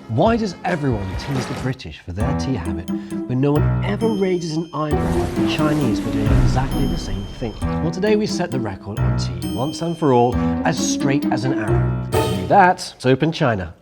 Why does everyone tease the British for their tea habit, but no one ever raises an eyebrow at the Chinese for doing exactly the same thing? Well, today we set the record on tea once and for all, as straight as an arrow. To do that, let's open China.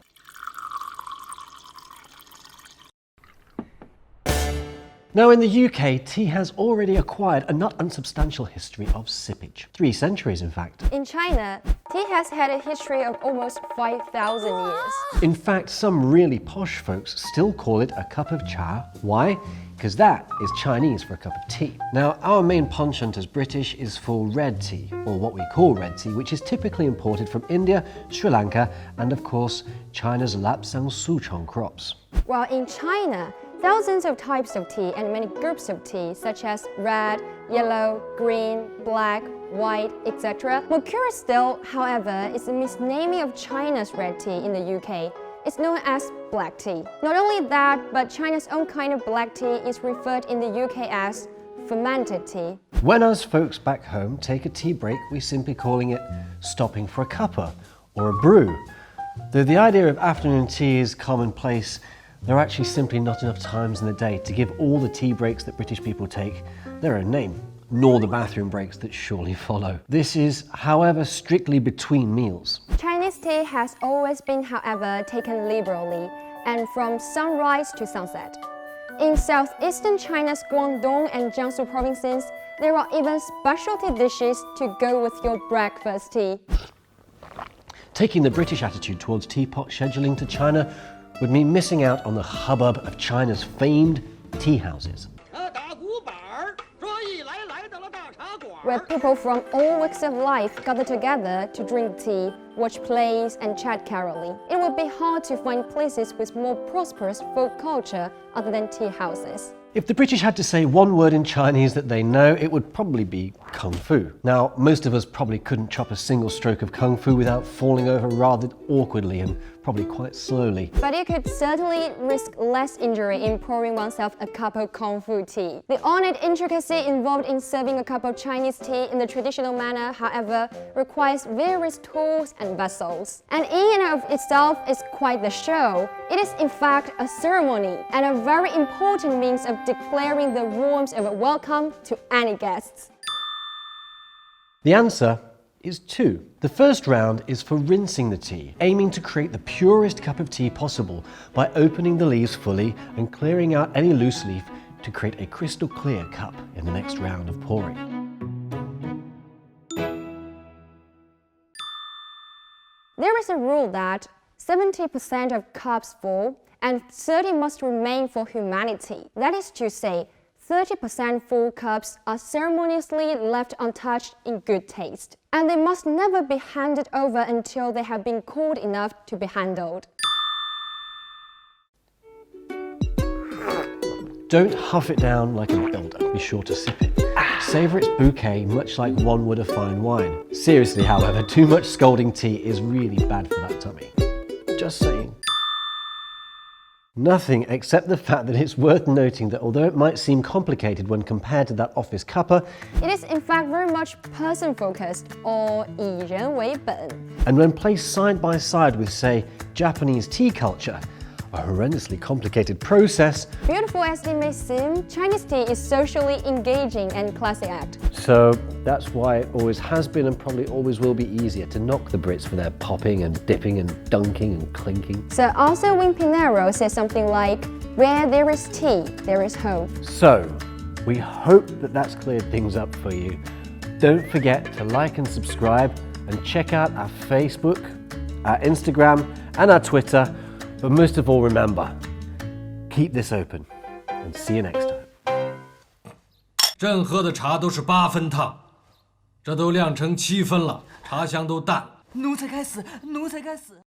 Now, in the UK, tea has already acquired a not unsubstantial history of sippage. 3 centuries, in fact. In China, tea has had a history of almost 5,000 years. In fact, some really posh folks still call it a cup of cha. Why? Because that is Chinese for a cup of tea. Now, our main penchant as British is for red tea, or what we call red tea, which is typically imported from India, Sri Lanka, and of course, China's Lapsang Souchong crops. While in China, thousands of types of tea and many groups of tea, such as red, yellow, green, black, white, etc. More curious still, however, is the misnaming of China's red tea in the UK. It's known as black tea. Not only that, but China's own kind of black tea is referred in the UK as fermented tea. When us folks back home take a tea break, we're simply calling it stopping for a cuppa or a brew. Though the idea of afternoon tea is commonplace, there are actually simply not enough times in the day to give all the tea breaks that British people take their own name, nor the bathroom breaks that surely follow. This is, however, strictly between meals. Chinese tea has always been, however, taken liberally, and from sunrise to sunset. In southeastern China's Guangdong and Jiangsu provinces, there are even specialty dishes to go with your breakfast tea. Taking the British attitude towards teapot scheduling to China would mean missing out on the hubbub of China's famed tea houses, where people from all walks of life gather together to drink tea, watch plays, and chat caroling. It would be hard to find places with more prosperous folk culture other than tea houses. If the British had to say one word in Chinese that they know, it would probably be Kung Fu. Now, most of us probably couldn't chop a single stroke of Kung Fu without falling over rather awkwardly and probably quite slowly. But you could certainly risk less injury in pouring oneself a cup of Kung Fu tea. The ornate intricacy involved in serving a cup of Chinese tea in the traditional manner, however, requires various tools and vessels. And in and of itself is quite the show. It is in fact a ceremony and a very important means of declaring the warmth of a welcome to any guests. The answer is 2. The first round is for rinsing the tea, aiming to create the purest cup of tea possible by opening the leaves fully and clearing out any loose leaf to create a crystal clear cup in the next round of pouring. There is a rule that 70% of cups full and 30 must remain for humanity. That is to say, 30% full cups are ceremoniously left untouched in good taste, and they must never be handed over until they have been cooled enough to be handled. Don't huff it down like a builder, be sure to sip it. Savour its bouquet much like one would a fine wine. Seriously, however, too much scalding tea is really bad for that tummy. Just saying. Nothing except the fact that it's worth noting that although it might seem complicated when compared to that office cuppa, it is in fact very much person-focused, or 以人为本. And when placed side by side with, say, Japanese tea culture, a horrendously complicated process. Beautiful as it may seem, Chinese tea is socially engaging and classy act. So that's why it always has been and probably always will be easier to knock the Brits for their popping and dipping and dunking and clinking. So Arthur Wing Pinero says something like, where there is tea, there is home. So we hope that that's cleared things up for you. Don't forget to like and subscribe and check out our Facebook, our Instagram and our Twitter. But most of all, remember, keep this open and see you next time. 朕喝的茶都是8分烫，这都酿成7分了，茶香都淡。奴才该死，奴才该死。